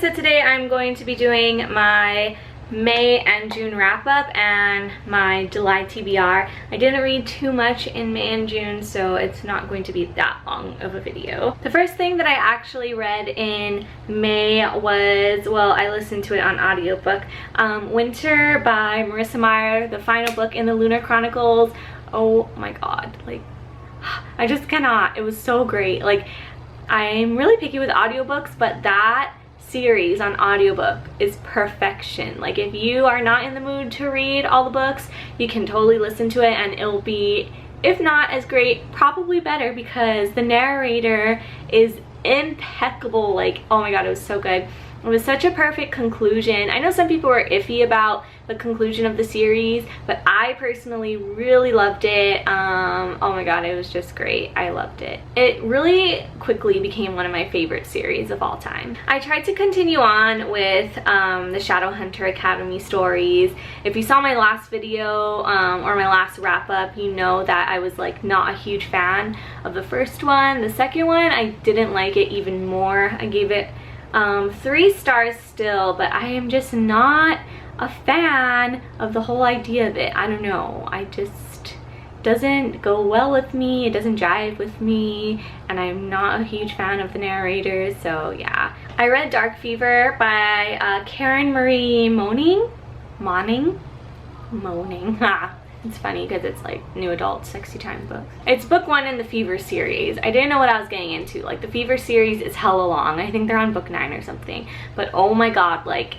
so today I'm going to be doing my May and June wrap up and my July TBR. I didn't read too much in May and June, so it's not going to be that long of a video. The first thing that I actually read in May was, well, I listened to it on audiobook, Winter by Marissa Meyer, the final book in the Lunar Chronicles. Oh my god, like, I just cannot. It was so great. Like, I'm really picky with audiobooks, but that series on audiobook is perfection. Like, if you are not in the mood to read all the books, you can totally listen to it and it'll be, if not as great, probably better, because the narrator is impeccable. Like, oh my god, it was so good. It was such a perfect conclusion. I know some people were iffy about the conclusion of the series, but I personally really loved it. Oh my god, it was just great. I loved it. It really quickly became one of my favorite series of all time. I tried to continue on with the Shadowhunter Academy stories. If you saw my last video or my last wrap up, you know that I was like not a huge fan of the first one. The second one, I didn't like it even more. I gave it 3 stars still, but I am just not a fan of the whole idea of it. I don't know, I just doesn't go well with me, it doesn't jive with me, and I'm not a huge fan of the narrator. So yeah, I read Dark Fever by Karen Marie Moning. It's funny because it's like new adult sexy time books. It's book 1 in the Fever series. I didn't know what I was getting into. Like, the Fever series is hella long. I think they're on book 9 or something. But oh my god, like,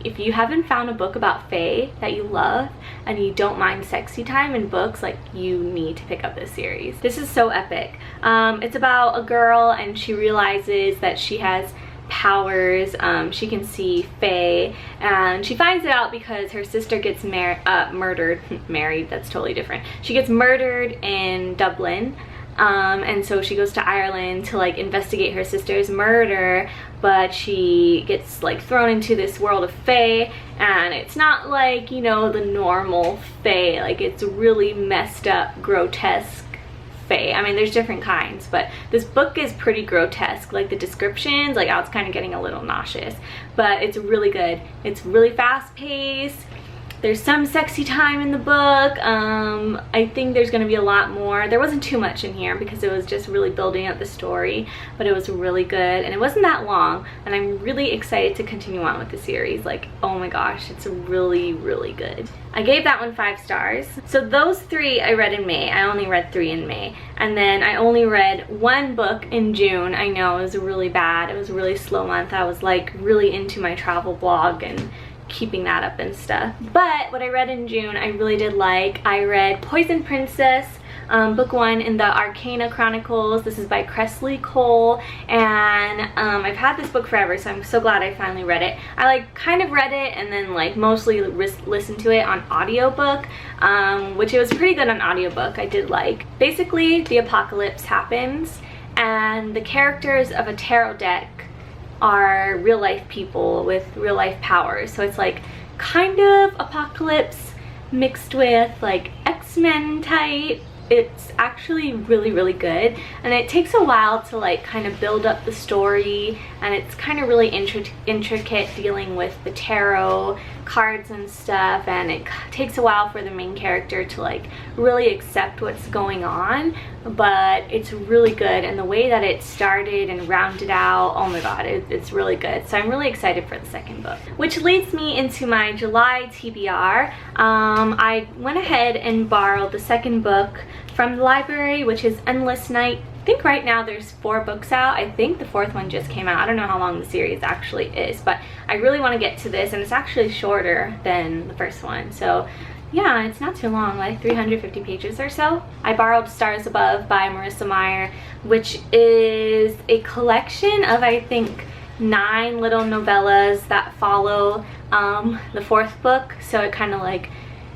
if you haven't found a book about fae that you love and you don't mind sexy time in books, like, you need to pick up this series. This is so epic. It's about a girl and she realizes that she has powers. She can see fae, and she finds it out because her sister gets murdered. Married, that's totally different. She gets murdered in Dublin, and so she goes to Ireland to like investigate her sister's murder, but she gets like thrown into this world of fae, and it's not like, you know, the normal fae. Like, it's really messed up, grotesque fae. I mean, there's different kinds, but this book is pretty grotesque. Like, the descriptions, like, I was kind of getting a little nauseous, but it's really good. It's really fast paced. There's some sexy time in the book. I think there's going to be a lot more. There wasn't too much in here because it was just really building up the story, but it was really good, and it wasn't that long, and I'm really excited to continue on with the series. Like, oh my gosh, it's really, really good. I gave that one 5 stars. So those 3 I read in May. I only read 3 in May, and then I only read 1 book in June. I know, it was really bad. It was a really slow month. I was like really into my travel blog and keeping that up and stuff. But what I read in June I really did like. I read Poison Princess, book 1 in the Arcana Chronicles. This is by Cressley Cole, and I've had this book forever, so I'm so glad I finally read it. I like kind of read it and then like mostly listened to it on audiobook, which it was pretty good on audiobook. I did like. Basically, the apocalypse happens and the characters of a tarot deck are real life people with real life powers. So it's like kind of apocalypse mixed with like X-Men type. It's actually really, really good, and it takes a while to like kind of build up the story, and it's kind of really intricate dealing with the tarot cards and stuff, and it takes a while for the main character to like really accept what's going on, but it's really good. And the way that it started and rounded out, oh my god, it's really good. So I'm really excited for the second book, which leads me into my July TBR. I went ahead and borrowed the second book from the library, which is Endless Night. I think right now there's 4 books out. I think the 4th one just came out. I don't know how long the series actually is, but I really want to get to this, and it's actually shorter than the first one. So yeah, it's not too long, like 350 pages or so. I borrowed Stars Above by Marissa Meyer, which is a collection of, I think, 9 little novellas that follow the 4th book. So it kind of like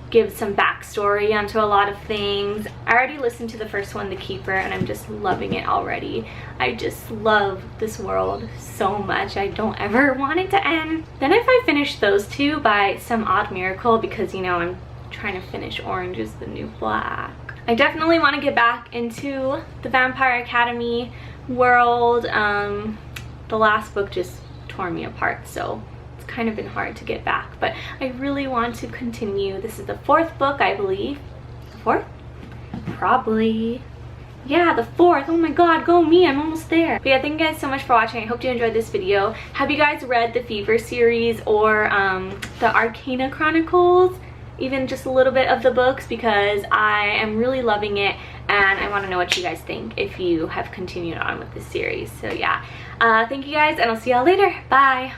gives some backstory onto a lot of things. I already listened to the first one, The Keeper, and I'm just loving it already. I just love this world so much. I don't ever want it to end. Then if I finish those 2 by some odd miracle, because, you know, I'm trying to finish Orange is the New Black, I definitely want to get back into the Vampire Academy world. The last book just torn me apart, so it's kind of been hard to get back. But I really want to continue. This is the 4th book, I believe. The 4th? Probably. Yeah, the 4th. Oh my god, go me, I'm almost there. But yeah, thank you guys so much for watching. I hope you enjoyed this video. Have you guys read the Fever series or the Arcana Chronicles? Even just a little bit of the books, because I am really loving it and I want to know what you guys think if you have continued on with this series. So yeah, thank you guys, and I'll see y'all later. Bye.